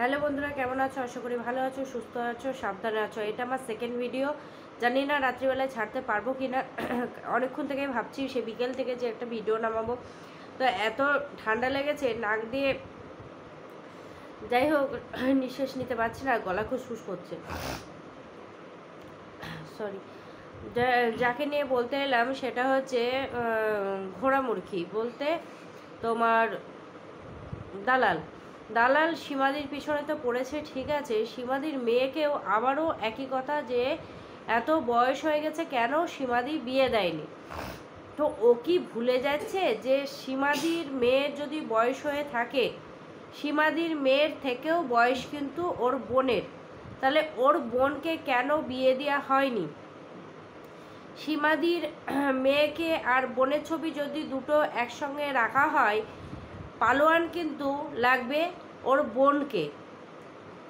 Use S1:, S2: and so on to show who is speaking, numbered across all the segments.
S1: Hello বন্ধুরা, কেমন আছো? আশা করি ভালো আছো, সুস্থ আছো, সাবধানে আছো। এটা আমার সেকেন্ড ভিডিও। জানি না রাত্রিবেলায় ছাড়তে পারবো কি না। অনেকক্ষণ থেকে ভাবছি সে বিকেল থেকে যে একটা ভিডিও নামাবো, তো এত ঠান্ডা লেগেছে নাক দিয়ে, যাই হোক নিঃশ্বাস নিতে পারছি না, গলা খুসখুস করছে, সরি। যাকে নিয়ে বলতে এলাম সেটা হচ্ছে ঘোড়ামুরখি বলতে তোমার দালাল। দালাল সীমাদির পিছনে তো পড়েছে, ঠিক আছে, সীমাদির মেয়েকেও আবারও একই কথা, যে এত বয়স হয়ে গেছে কেন সীমাদি বিয়ে দেয়নি। তো ও কি ভুলে যাচ্ছে যে সীমাদির মেয়ের যদি বয়স হয়ে থাকে, সীমাদির মেয়ের থেকেও বয়স কিন্তু ওর বোনের, তাহলে ওর বোনকে কেন বিয়ে দেওয়া হয়নি? সীমাদির মেয়েকে আর বোনের ছবি যদি দুটো একসঙ্গে রাখা হয়, পালোয়ান কিন্তু লাগবে ওর বোনকে।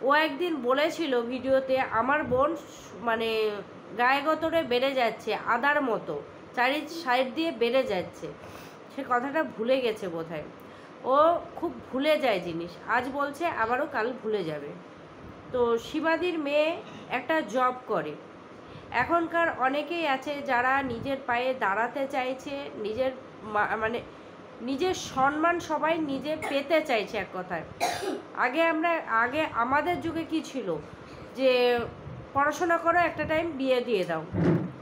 S1: ও একদিন বলেছিল ভিডিওতে, আমার বোন মানে গায়ে গতরে বেড়ে যাচ্ছে, আদার মতো চারি সাইড দিয়ে বেড়ে যাচ্ছে। সে কথাটা ভুলে গেছে বোধহয়। ও খুব ভুলে যায় জিনিস, আজ বলছে আবারও কাল ভুলে যাবে। তো সীমাদির মেয়ে একটা জব করে। এখনকার অনেকেই আছে যারা নিজের পায়ে দাঁড়াতে চাইছে, নিজের মানে নিজের সম্মান সবাই নিজে পেতে চাইছে এক কথায়। আগে আমাদের যুগে কি ছিল, যে পড়াশোনা করো, একটা টাইম বিয়ে দিয়ে দাও।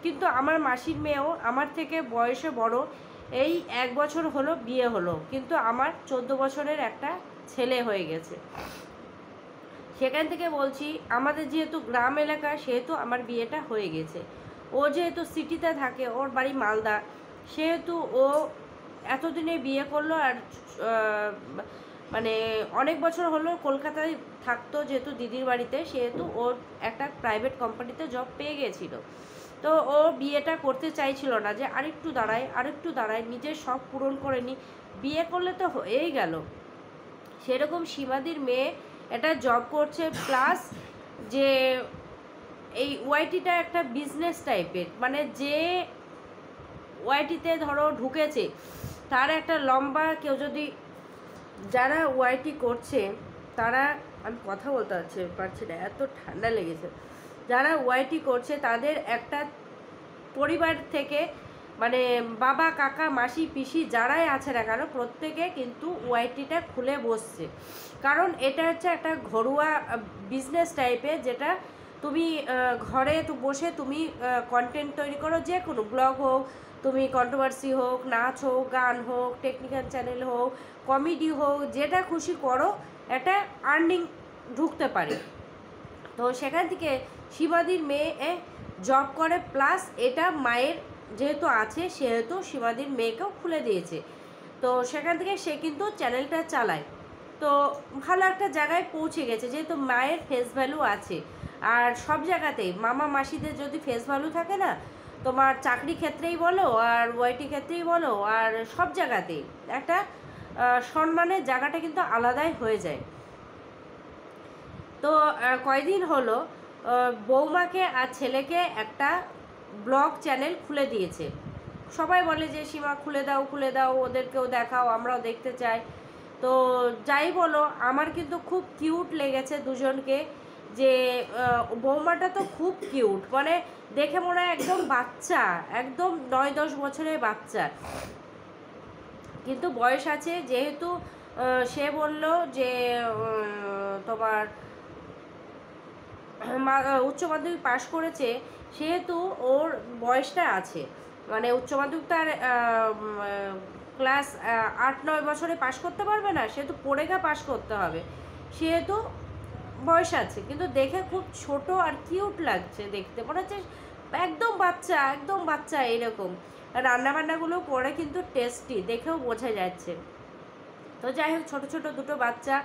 S1: কিন্তু আমার মাসির মেয়েও আমার থেকে বয়সে বড়, এই 1 বছর হলো বিয়ে হলো, কিন্তু আমার 14 বছরের একটা ছেলে হয়ে গেছে। সেখান থেকে বলছি, আমাদের যেহেতু গ্রাম এলাকা সেহেতু আমার বিয়েটা হয়ে গেছে। ও যেহেতু সিটিতে থাকে, ওর বাড়ি মালদা, সেহেতু ও এতদিনে বিয়ে করলো। আর মানে অনেক বছর হলো কলকাতায় থাকতো যেহেতু দিদির বাড়িতে, সেহেতু ওর একটা প্রাইভেট কোম্পানিতে জব পেয়ে গেছিলো। তো ও বিয়েটা করতে চাইছিল না, যে আরেকটু দাঁড়ায় নিজের শখ পূরণ করে নি, বিয়ে করলে তো হয়েই গেল। সেরকম সীমাদির মেয়ে এটা জব করছে, প্লাস যে এই ওয়াইটিটা একটা বিজনেস টাইপের, মানে যে ওয়াইটিতে ধরো ঢুকেছে তার একটা লম্বা, কেউ যদি যারা ওয়াইটি করছে তারা, আমি কথা বলতে পারছি না, এত ঠান্ডা লেগেছে, যারা ওয়াইটি করছে তাদের একটা পরিবার থেকে, মানে বাবা কাকা মাসি পিসি যারাই আছে না কেন, প্রত্যেকে কিন্তু ওয়াইটিটা খুলে বসছে। কারণ এটা হচ্ছে একটা ঘরোয়া বিজনেস টাইপের, যেটা তুমি ঘরে তো বসে তুমি কন্টেন্ট তৈরি করো, যে কোনো ব্লগ হোক, তুমি কন্ট্রোভার্সি হোক, নাচ হোক, গান হোক, টেকনিক্যাল চ্যানেল হোক, কমেডি হোক, যেটা খুশি করো, একটা আর্নিং ঢুকতে পারে। তো সেখান থেকে সীমাদির মেয়ে জব করে, প্লাস এটা মায়ের যেহেতু আছে সেহেতু সীমাদির মেয়েকেও খুলে দিয়েছে। তো সেখান থেকে সে কিন্তু চ্যানেলটা চালায়। তো ভালো একটা জায়গায় পৌঁছে গেছে, যেহেতু মায়ের ফেস ভ্যালু আছে। আর সব জায়গাতেই মামা মাসিদের যদি ফেস ভ্যালু থাকে না, তোমার চাকরি ক্ষেত্রেই বলো আর ওয়াইটি ক্ষেত্রেই বলো, আর সব জায়গাতেই একটা সম্মানের জায়গাটা কিন্তু আলাদাই হয়ে যায়। তো কয়দিন হলো বৌমাকে আর ছেলেকে একটা ব্লগ চ্যানেল খুলে দিয়েছে। সবাই বলে যে সীমা খুলে দাও, ওদেরকেও দেখাও, আমরাও দেখতে চাই। তো যাই বলো, আমার কিন্তু খুব কিউট লেগেছে দুজনকে, যে বৌমাটা তো খুব কিউট, মানে দেখে মনে হয় একদম বাচ্চা, একদম 9-10 বছরের বাচ্চা, কিন্তু বয়স আছে। যেহেতু সে বলল যে তোমার উচ্চ মাধ্যমিক পাশ করেছে, সেহেতু ওর বয়সটা আছে, মানে উচ্চ মাধ্যমিক তার ক্লাস 8-9 বছরে পাশ করতে পারবে না, সেহেতু পড়েগা পাশ করতে হবে, সেহেতু বয়স আছে। কিন্তু দেখে খুব ছোট আর কিউট লাগছে, দেখতে মনে হচ্ছে একদম বাচ্চা এরকম। রান্নাবান্নাগুলো করে কিন্তু টেস্টি, দেখেও বোঝা যাচ্ছে। তো যাই হোক, ছোটো ছোটো দুটো বাচ্চা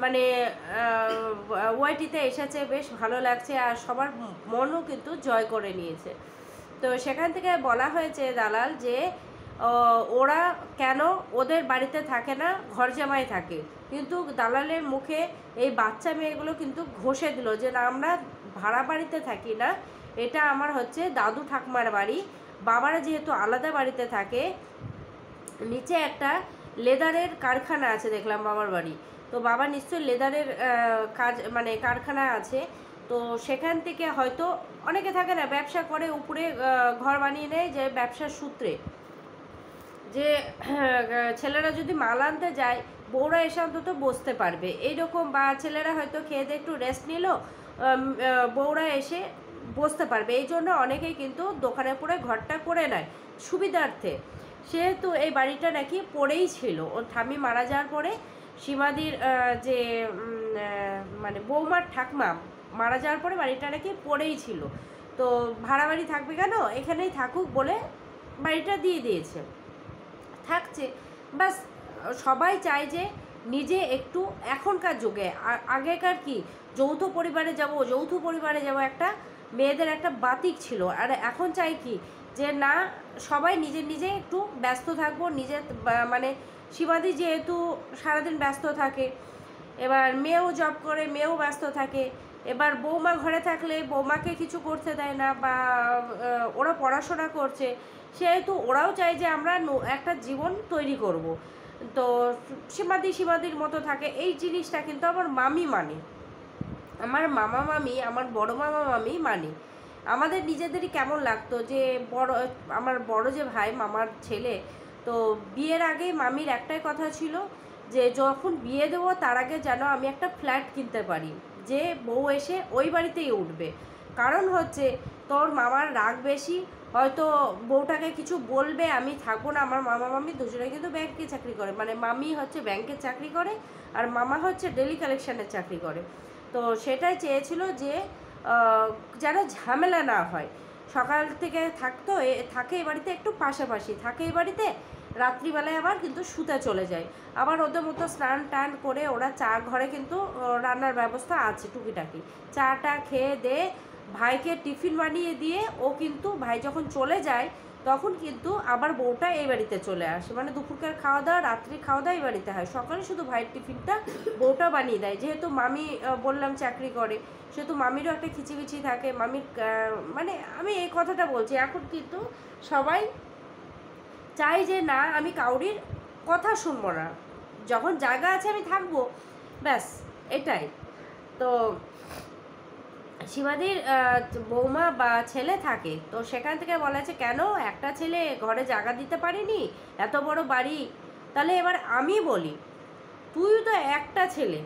S1: মানে ওয়াইটিতে এসেছে, বেশ ভালো লাগছে, আর সবার মনও কিন্তু জয় করে নিয়েছে। তো সেখান থেকে বলা হয়েছে দালাল যে ওরা কেন ওদের বাড়িতে থাকে না, ঘর জামাই থাকে, কিন্তু দালালের মুখে এই বাচ্চা মেয়েগুলো কিন্তু ঘষে দিল যে না, আমরা ভাড়া বাড়িতে থাকি না, এটা আমার হচ্ছে দাদু ঠাকুমার বাড়ি। বাবারা যেহেতু আলাদা বাড়িতে থাকে, নিচে একটা লেদারের কারখানা আছে দেখলাম বাবার বাড়ি, তো বাবা নিশ্চয়ই লেদারের কাজ মানে কারখানা আছে, তো সেখান থেকে হয়তো অনেকে থাকে না ব্যবসা করে উপরে ঘর বানিয়ে নেয় যে ব্যবসার সূত্রে, যে ছেলেরা যদি মাল আনতে যায় বউরা এসে অন্তত বসতে পারবে এইরকম, বা ছেলেরা হয়তো খেয়ে দিয়ে একটু রেস্ট নিল, বউরা এসে বসতে পারবে, এই জন্য অনেকেই কিন্তু দোকানে পড়ে ঘরটা করে নেয় সুবিধার্থে। সেহেতু এই বাড়িটা নাকি পড়েই ছিল, ওর ঠাম্মি মারা যাওয়ার পরে সীমাদির যে মানে বৌমার ঠাকমা মারা যাওয়ার পরে বাড়িটা নাকি পড়েই ছিল। তো ভাড়া বাড়ি থাকবে কেন, এখানেই থাকুক বলে বাড়িটা দিয়ে দিয়েছে, থাকছে। বাস সবাই চায় যে নিজে একটু, এখনকার যুগে, আগেকার কি যৌথ পরিবারে যাব একটা মেয়েদের একটা বাতিক ছিল, আর এখন চাই কি যে না সবাই নিজে একটু ব্যস্ত থাকবো, নিজের মানে সীমাদি যেহেতু সারাদিন ব্যস্ত থাকে, এবার মেয়েও জব করে, মেয়েও ব্যস্ত থাকে, এবার বৌমা ঘরে থাকলে বৌমাকে কিছু করতে দেয় না, বা ওরা পড়াশোনা করছে, সেহেতু ওরাও চায় যে আমরা একটা জীবন তৈরি করব। তো সীমাদির মতো থাকে। এই জিনিসটা কিন্তু আমার মামি মানে, আমার মামা মামি, আমার বড় মামা মামি মানে। আমাদের নিজেদেরই কেমন লাগতো যে আমার বড় যে ভাই মামার ছেলে, তো বিয়ের আগে মামির একটাই কথা ছিল যে যখন বিয়ে দেবো তার আগে যেন আমি একটা ফ্ল্যাট কিনতে পারি, যে বউ এসে ওই বাড়িতেই উঠবে। কারণ হচ্ছে তোর মামার রাগ বেশি, হয়তো বউটাকে কিছু বলবে, আমি থাকবো না। আমার মামা মামি দুজনে কিন্তু ব্যাংকে চাকরি করে, মানে মামি হচ্ছে ব্যাংকে চাকরি করে আর মামা হচ্ছে ডেলি কালেকশানের চাকরি করে। তো সেটাই চেয়েছিল যে যেন ঝামেলা না হয়, সকাল থেকে থাকে এই বাড়িতে, একটু পাশাপাশি থাকে এই বাড়িতে, রাত্রিবেলায় আবার কিন্তু শুতে চলে যায়। আবার ওদের মতো স্নান টান করে ওরা ঘরে কিন্তু রান্নার ব্যবস্থা আছে টুকিটাকি, চাটা খেয়ে দে ভাইকে টিফিন বানিয়ে দিয়ে, ও কিন্তু ভাই যখন চলে যায় তখন কিন্তু আবার বউটা এই বাড়িতে চলে আসে, মানে দুপুরকার খাওয়া দাওয়া রাত্রি খাওয়া দাওয়া এই বাড়িতে হয়, সকালে শুধু ভাইয়ের টিফিনটা বউটা বানিয়ে দেয়। যেহেতু মামি বললাম চাকরি করে, সেহেতু মামিরও একটা খিচিবিচি থাকে, মামির মানে আমি এই কথাটা বলছি, এখন কিন্তু সবাই চাই যে না আমি কাউরির কথা শুনবো না, যখন জায়গা আছে আমি থাকবো, ব্যাস এটাই। তো সীমাদির বৌমা বা ছেলে থাকে, তো সেখান থেকে বলা আছে কেন একটা ছেলে ঘরে জায়গা দিতে পারিনি, এত বড় বাড়ি। তাহলে এবার আমি বলি, তুই তো একটা ছেলে,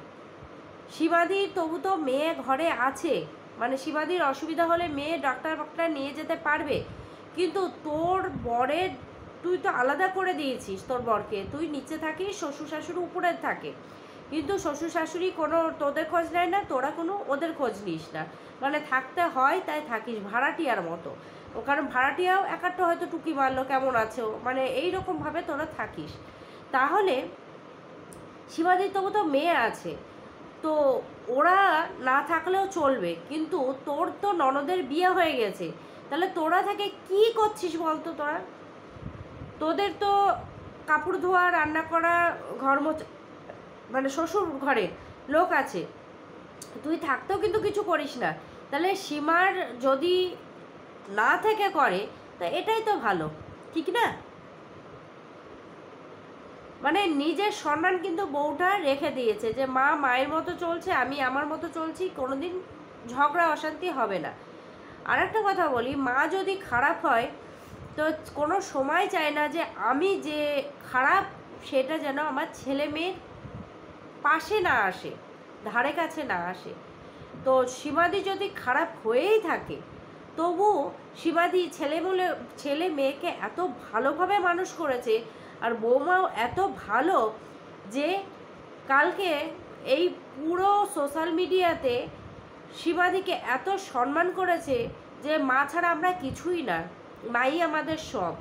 S1: সীমাদির তবু তো মেয়ে ঘরে আছে, মানে সীমাদির অসুবিধা হলে মেয়ে ডাক্তার নিয়ে যেতে পারবে, কিন্তু তোর বরের তুই তো আলাদা করে দিয়েছিস, তোর বরকে তুই নিচে থাকিস, শ্বশুর শাশুড়ি উপরে থাকে, কিন্তু শ্বশুর শাশুড়ি কোনো তোদের খোঁজ নেয় না, তোরা কোনো ওদের খোঁজ নিস না, মানে থাকতে হয় তাই থাকিস ভাড়াটিয়ার মতো। ও কারণ ভাড়াটিয়াও একটা হয়তো টুকি মারলো কেমন আছেও, মানে এইরকমভাবে তোরা থাকিস। তাহলে সীমাদির তবু তো মেয়ে আছে, তো ওরা না থাকলেও চলবে, কিন্তু তোর তো ননদের বিয়ে হয়ে গেছে, তাহলে তোরা থেকে কি করছিস বলতো? তোদের তো কাপড় ধোয়া, রান্না করা, ঘর মোছা, মানে শ্বশুর ঘরে লোক আছে, তুই থাকতেও কিন্তু কিছু করিস না। তাহলে সীমার যদি না থেকে করে তা এটাই তো ভালো, ঠিক না? মানে নিজের সম্মান কিন্তু বউটা রেখে দিয়েছে যে মা মায়ের মতো চলছে, আমি আমার মতো চলছি, কোনোদিন ঝগড়া অশান্তি হবে না। আর একটা কথা বলি, মা যদি খারাপ হয় তো কোনো সময় চায় না যে আমি যে খারাপ সেটা যেন আমার ছেলে মেয়ের পাশে না আসে, ধারে কাছে না আসে। তো সীমাদি যদি খারাপ হয়েই থাকে, তবু সীমাদি ছেলে মেয়েকে এত ভালোভাবে মানুষ করেছে, আর বৌমাও এত ভালো যে কালকে এই পুরো সোশ্যাল মিডিয়াতে সীমাদিকে এত সম্মান করেছে যে মা ছাড়া আমরা কিছুই না, মাই আমাদের সব।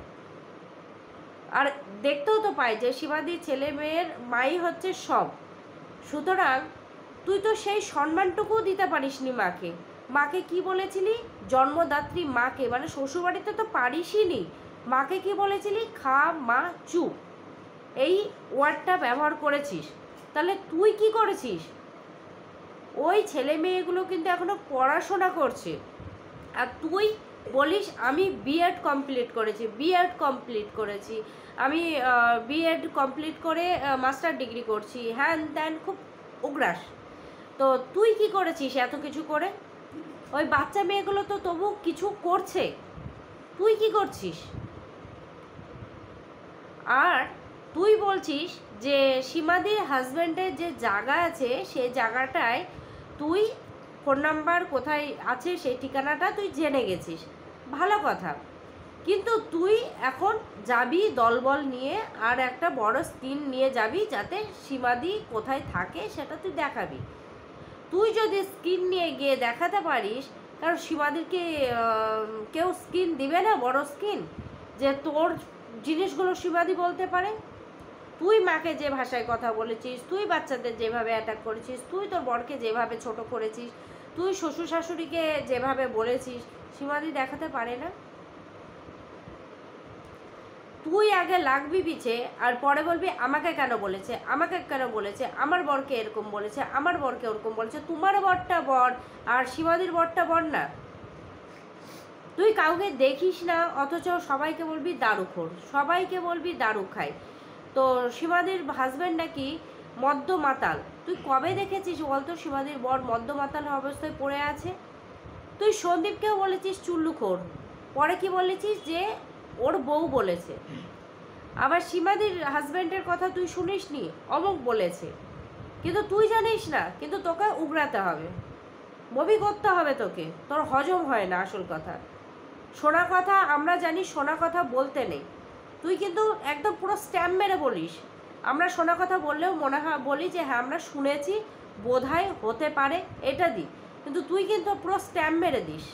S1: আর দেখতেও তো পাই যে সীমাদির ছেলে মেয়ের মাই হচ্ছে সব। সুতরাং তুই তো সেই সম্মানটুকুও দিতে পারিসনি মাকে। মাকে কি বলেছিলি? জন্মদাত্রী মাকে, মানে শ্বশুরবাড়িতে তো পারিসই নি, মাকে কি বলেছিলি? খা মা চুপ, এই ওয়ার্ডটা ব্যবহার করেছিস। তাহলে তুই কি করেছিস? ওই ছেলে মেয়েগুলো কিন্তু এখনো পড়াশোনা করছে, আর তুই বলিস আমি বিএড কমপ্লিট করেছি, আমি বিএড কমপ্লিট করে মাস্টার ডিগ্রি করছি, হ্যান ত্যান, খুব উগ্রাস। তো তুই কি করেছিস এত কিছু করে? ওই বাচ্চা মেয়েগুলো তো তবু কিছু করছে, তুই কি করছিস? আর তুই বলছিস যে সীমাদির হাজব্যান্ডের যে জায়গা আছে সেই জায়গাটায় তুই ফোন নাম্বার কোথায় আছে সেই ঠিকানাটা তুই জেনে গেছিস, ভালো কথা। কিন্তু তুই এখন যাবি দলবল নিয়ে আর একটা বড় স্ক্রিন নিয়ে যাবি যাতে সীমাদি কোথায় থাকে সেটা তুই দেখাবি। তুই যদি স্ক্রিন নিয়ে গিয়ে দেখাতে পারিস, কারণ সীমাদিকে কেউ স্ক্রিন দিবে না, বড় স্ক্রিন, যে তোর জিনিসগুলো সীমাদি বলতে পারে। তুই মাকে যে ভাষায় কথা বলেছিস, তুই বাচ্চাদের যেভাবে অ্যাটাক করেছিস, তুই তোর বরকে যেভাবে ছোট করেছিস, তুই শ্বশুর শাশুড়িকে যেভাবে বলেছিস, সীমাদি দেখাতে পারে না? তুই আগে লাগবি পিছে আর পরে বলবি আমাকে কেন বলেছে, আমাকে কেন বলেছে, আমার বরকে এরকম বলেছে, আমার বরকে ওরকম বলেছে। তোমার বরটা বর আর সীমাদির বরটা বর না। তুই কাউকে দেখিস না অথচ সবাইকে বলবি দারুখোর, সবাইকে বলবি দারু খায়। তো সীমাদির হাজব্যান্ড নাকি মদ্য মাতাল। তুই কবে দেখেছিস বলতো সীমাদির বর মদ্য মাতাল অবস্থায় পড়ে আছে? তুই সন্দীপকেও বলেছিস চুল্লুখোর, পরে কি বলেছিস যে ওর বউ বলেছে। আবার সীমাদির হাজব্যান্ডের কথা তুই শুনিস নি, অমুক বলেছে, কিন্তু তুই জানিস না। কিন্তু তোকে উগড়াতে হবে, বমি করতে হবে তোকে, তোর হজম হয় না। আসল কথা শোনা কথা আমরা জানি, শোনা কথা বলতে নেই। তুই কিন্তু একদম পুরো স্ট্যাম্প মেরে বলিস। আমরা শোনা কথা বললেও মনে হয় বলি যে হ্যাঁ আমরা শুনেছি, বোধহয় হতে পারে, এটা দিই। কিন্তু তুই কিন্তু পুরো স্ট্যাম্প মেরে দিস।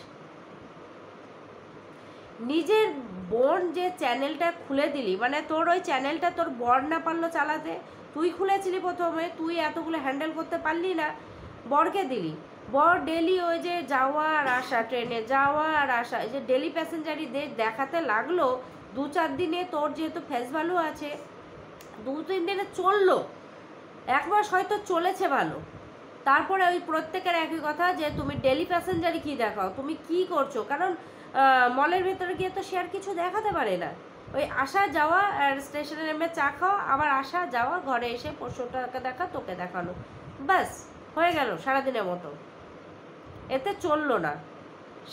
S1: নিজের বোন যে চ্যানেলটা খুলে দিলি, মানে তোর ওই চ্যানেলটা তোর বর না পারলো চালাতে, তুই খুলেছিলি প্রথমে, তুই এতগুলো হ্যান্ডেল করতে পারলি না, বরকে দিলি। বর ডেলি ওই যে যাওয়া আর আসা, ট্রেনে যাওয়া আর আসা, এই যে ডেলি প্যাসেঞ্জারিদের দেখাতে লাগলো। 2-4 দিনে তোর যেহেতু ফেস ভ্যালু আছে, 2-3 দিনে চললো, 1 মাস হয়তো চলেছে ভালো। তারপরে ওই প্রত্যেকের একই কথা যে তুমি ডেলি প্যাসেঞ্জারি কী দেখাও, তুমি কি করছো। কারণ মলের ভেতরে গিয়ে তো সে আর কিছু দেখাতে পারে না। ওই আসা যাওয়া আর স্টেশনে নেমে চা খাওয়া, আবার আসা যাওয়া, ঘরে এসে পরশুটাকে দেখা, তোকে দেখানো, ব্যাস হয়ে গেল সারাদিনের মতো। এতে চললো না।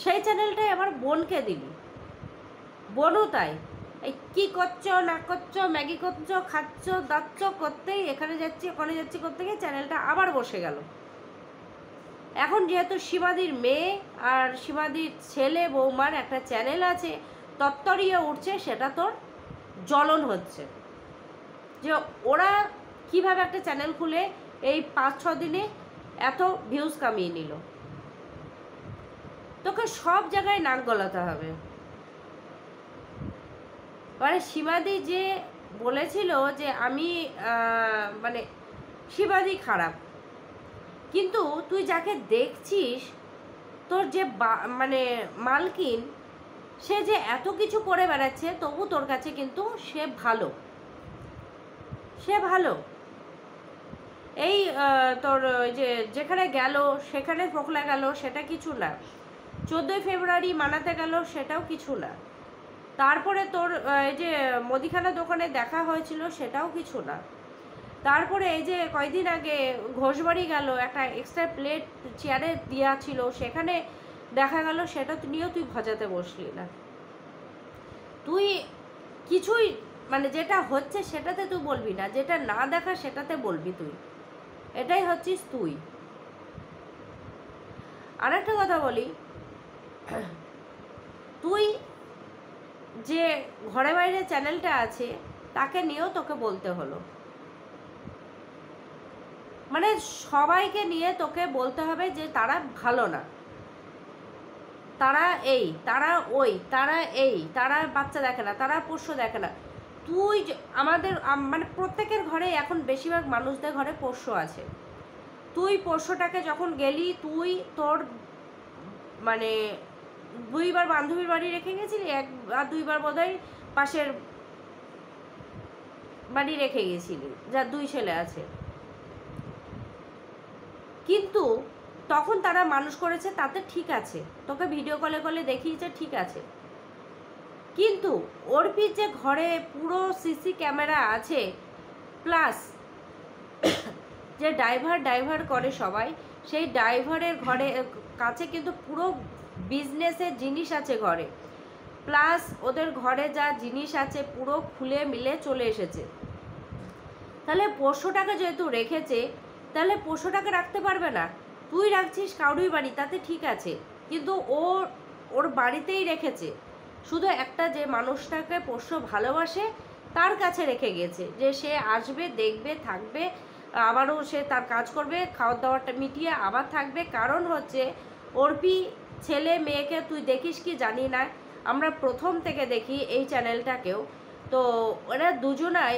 S1: সেই চ্যানেলটাই আবার বোনকে দিলি, বোনও তাই। এই কী করছো না করছো, ম্যাগি করছো, খাচ্ছ দাচ্ছ করতেই, এখানে যাচ্ছি ওখানে যাচ্ছি করতে গিয়ে চ্যানেলটা আবার বসে গেল। এখন যেহেতু সীমাদির মেয়ে আর সীমাদির ছেলে বৌমার একটা চ্যানেল আছে, তত্তরিয়ে উঠছে, সেটা তোর জ্বলন হচ্ছে যে ওরা কিভাবে একটা চ্যানেল খুলে এই 5-6 দিনে এত ভিউজ কামিয়ে নিল। তোকে সব জায়গায় নাক গলাতে হবে। মানে সীমাদি যে বলেছিল যে আমি মানে সীমাদি খারাপ, কিন্তু তুই যাকে দেখছিস, তোর যে মানে মালকিন, সে যে এত কিছু করে বেড়াচ্ছে তবু তোর কাছে কিন্তু সে ভালো, সে ভালো। এই তোর ওই যে যেখানে গেল সেখানে ফোকলা গেল, সেটা কিছু না। 14ই ফেব্রুয়ারি মানাতে গেল, সেটাও কিছু না। তারপরে তোর এই যে মুদিখানা দোকানে দেখা হয়েছিল, সেটাও কিছু না। তারপরে এই যে কয়দিন আগে ঘোষবাড়ি গেল, একটা এক্সট্রা প্লেট চেয়ারে দেওয়া ছিল, সেখানে দেখা গেল, সেটা নিয়েও তুই ভজাতে বসলি না। তুই কিছুই মানে যেটা হচ্ছে সেটাতে তুই বলবি না, যেটা না দেখা সেটাতে বলবি তুই। এটাই হচ্ছিস তুই। আর একটা কথা বলি, তুই যে ঘরে বাইরে চ্যানেলটা আছে তাকে নিয়েও তোকে বলতে হলো। মানে সবাইকে নিয়ে তোকে বলতে হবে যে তারা ভালো না, তারা এই, তারা ওই, তারা এই, তারা বাচ্চা দেখে না, তারা পোষ্য দেখে না। তুই আমাদের মানে প্রত্যেকের ঘরে এখন বেশিরভাগ মানুষদের ঘরে পোষ্য আছে। তুই পোষ্যটাকে যখন গেলি, তুই তোর মানে 2বার বান্ধবীর বাড়ি রেখে গেছিলি, 1-2বার বোধহয় পাশের বাড়ি রেখে গেছিলি, যার 2 ছেলে আছে। কিন্তু তখন তারা মানুষ করেছে, তাতে ঠিক আছে, তোকে ভিডিও কলে কলে দেখিয়েছে, ঠিক আছে। কিন্তু অর্পির যে ঘরে পুরো সিসি ক্যামেরা আছে, প্লাস যে ড্রাইভার করে সবাই, সেই ড্রাইভারের ঘরে কাছে কিন্তু পুরো বিজনেসের জিনিস আছে ঘরে, প্লাস ওদের ঘরে যা জিনিস আছে পুরো খুলে মিলে চলে এসেছে। তাহলে 500 টাকা যেহেতু রেখেছে, তাহলে 500 টাকা রাখতে পারবে না? তুই রাখছিস কাউরির বাড়ি, তাতে ঠিক আছে, কিন্তু ওর বাড়িতেই রেখেছে। শুধু একটা যে মানুষটাকে পোষ্য ভালোবাসে তার কাছে রেখে গেছে, যে সে আসবে, দেখবে, থাকবে, আবারও সে তার কাজ করবে, খাওয়ার দাওয়াটা মিটিয়ে আবার থাকবে। কারণ হচ্ছে অর্পি ছেলে মেয়েকে তুই দেখিস কি জানি না, আমরা প্রথম থেকে দেখি এই চ্যানেলটাকেও, তো ওরা দুজনাই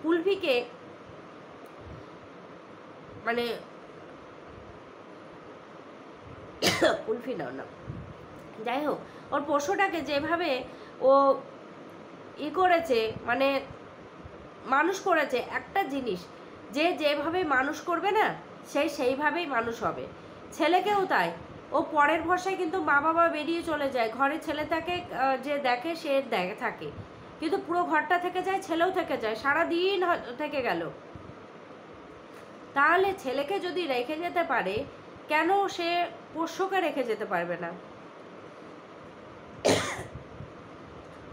S1: কুলফিকে মানে কুলফি না যাই হোক, ওর পোষ্যটাকে যেভাবে ও করেছে, মানে মানুষ করেছে, একটা জিনিস যে যেভাবে মানুষ করবে না, সেইভাবেই মানুষ হবে। ছেলেকেও তাই, ও পরের ভরসায় কিন্তু মা বাবা বেরিয়ে চলে যায়, ঘরে ছেলেটাকে যে দেখে সে থাকে, কিন্তু পুরো ঘরটা থেকে যায়, ছেলেও থেকে যায়, সারাদিন থেকে গেল। তাহলে ছেলেকে যদি রেখে যেতে পারে, কেন সে পোষ্যকে রেখে যেতে পারবে না?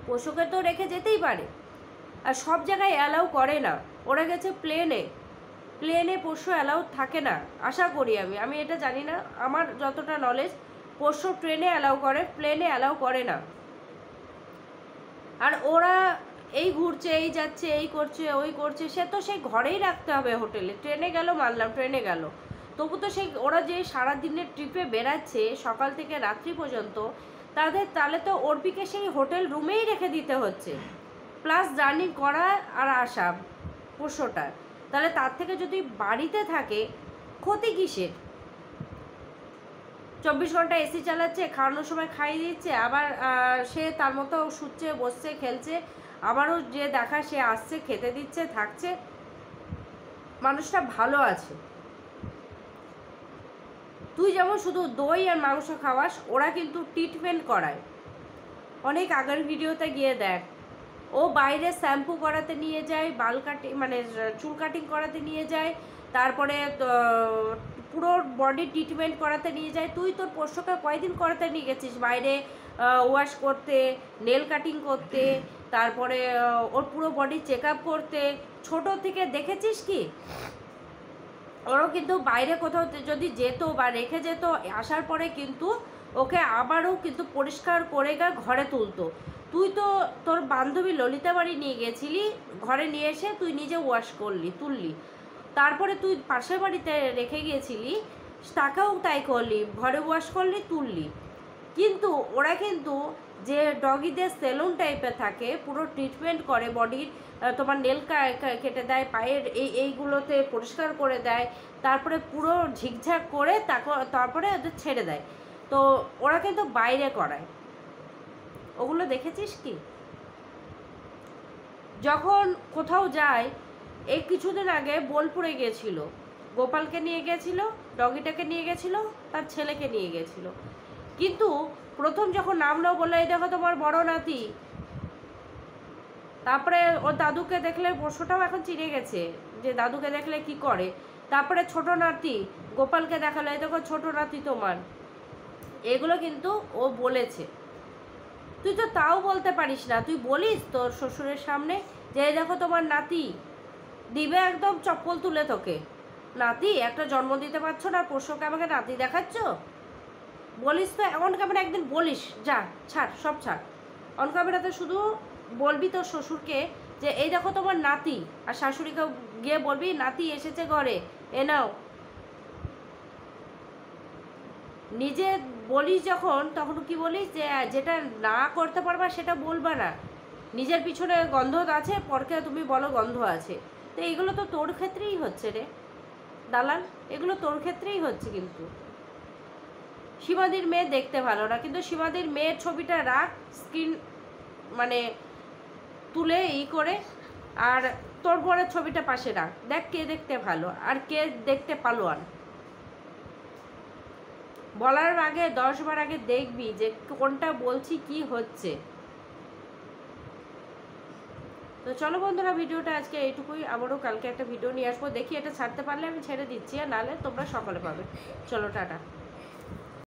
S1: পোষ্যকে তো রেখে যেতেই পারে, আর সব জায়গায় অ্যালাউ করে না। ওরা গেছে প্লেনে পোষ্য অ্যালাউ থাকে না, আশা করি আমি এটা জানি না, আমার যতটা নলেজ পোষ্য ট্রেনে অ্যালাউ করে, প্লেনে অ্যালাউ করে না। আর ওরা এই ঘুরছে, এই যাচ্ছে, এই করছে, ওই করছে, সে তো সেই ঘরেই রাখতে হবে হোটেলে। ট্রেনে গেল মানলাম, ট্রেনে গেল, তবু তো সেই ওরা যে সারাদিনের ট্রিপে বেড়াচ্ছে সকাল থেকে রাত্রি পর্যন্ত, তাহলে তো অর্পিকে সেই হোটেল রুমেই রেখে দিতে হচ্ছে, প্লাস জার্নি করা আর আসা পোষ্যটা। তাহলে তার থেকে যদি বাড়িতে থাকে, ক্ষতি কিসের? 24 ঘন্টা এসি চালাচ্ছে, খাওয়ানোর সময় খাইয়ে দিচ্ছে, আবার সে তার মতো শুচ্ছে, বসছে, খেলছে, আবারও যে দেখা সে আসছে, খেতে দিচ্ছে, থাকছে, মানুষটা ভালো আছে। তুই যেমন শুধু দই আর মাংস খাওয়াস, ওরা কিন্তু ট্রিটমেন্ট করায়। অনেক আগের ভিডিওতে গিয়ে দেখ, ও বাইরে শ্যাম্পু করাতে নিয়ে যায়, বাল কাটিং মানে চুল কাটিং করাতে নিয়ে যায়, তারপরে পুরো বডি ট্রিটমেন্ট করাতে নিয়ে যায়। তুই তোর পোষ্যকে কয়দিন করাতে নিয়ে গেছিস বাইরে, ওয়াশ করতে, নেল কাটিং করতে, তারপরে ওর পুরো বডি চেক আপ করতে? ছোটো থেকে দেখেছিস কি? ওরও কিন্তু বাইরে কোথাও যদি যেত বা রেখে যেত, আসার পরে কিন্তু ওকে আবারও কিন্তু পরিষ্কার করে ঘরে তুলতো। তুই তো তোর বান্ধবী ললিতা বাড়ি নিয়ে গেছিলি, ঘরে নিয়ে এসে তুই নিজে ওয়াশ করলি, তুললি, তারপরে তুই পাশের বাড়িতে রেখে গিয়েছিলি, তাকেও তাই করলি, ঘরে ওয়াশ করলি, তুললি। কিন্তু ওরা কিন্তু যে ডগিদের সেলুন টাইপের থাকে, পুরো ট্রিটমেন্ট করে বডির, তোমার নেল কেটে দেয়, পায়ের এইগুলোতে পরিষ্কার করে দেয়, তারপরে পুরো ঝিকঝাক করে তারপরে ওদের ছেড়ে দেয়। তো ওরা কিন্তু বাইরে করায়, ওগুলো দেখেছিস কি? যখন কোথাও যায়, এই কিছুদিন আগে বোলপুরে গিয়েছিল, গোপালকে নিয়ে গেছিল, ডগিটাকে নিয়ে গেছিল, তার ছেলেকে নিয়ে গেছিল, কিন্তু প্রথম যখন নামলো বললো এই দেখো তোমার বড় নাতি, তারপরে ওর দাদুকে দেখলে, পোষ্যটাও এখন চিনে গেছে যে দাদুকে দেখলে কি করে, তারপরে ছোট নাতি গোপালকে দেখালো, এই দেখো ছোট নাতি তোমার। এগুলো কিন্তু ও বলেছে, তুই তো তাও বলতে পারিস না। তুই বলিস তোর শ্বশুরের সামনে যে এই দেখো তোমার নাতি, দিবে একদম চপ্পল তুলে তোকে। নাতি একটা জন্ম দিতে পারছো না, পোষ্যকে আমাকে নাতি দেখাচ্ছ? বলিস তো অন ক্যামেরা, একদিন বলিস, যা ছাড়, সব ছাড়, অন ক্যামেরাতে শুধু বলবি তোর শ্বশুরকে যে এই দেখো তোমার নাতি, আর শাশুড়িকে গিয়ে বলবি নাতি এসেছে ঘরে, এ নাও। নিজে বলিস যখন, তখন কি বলিস যে যেটা না করতে পারবা সেটা বলবা না, নিজের পিছনে গন্ধ আছে, পরকে তুমি বলো গন্ধ আছে। তো এইগুলো তো তোর ক্ষেত্রেই হচ্ছে রে দালাল, এগুলো তোর ক্ষেত্রেই হচ্ছে। কিন্তু সীমাদির মেয়ে দেখতে ভালো না, কিন্তু সীমাদির মেয়ের ছবিটা রাখ স্ক্রিন মানে তুলে করে, আর তোর বরের ছবিটা পাশে রাখ, দেখ কে দেখতে ভালো আর কে দেখতে পালোয়ান। বলার আগে 10 বার আগে দেখবি যে কোনটা বলছি কি হচ্ছে। তো চলো বন্ধুরা, ভিডিওটা আজকে এইটুকুই। আবারও কালকে একটা ভিডিও নিয়ে আসবো, দেখি এটা ছাড়তে পারলে আমি ছেড়ে দিচ্ছি, আর নাহলে তোমরা সকালে পাবে। চলো টাটা।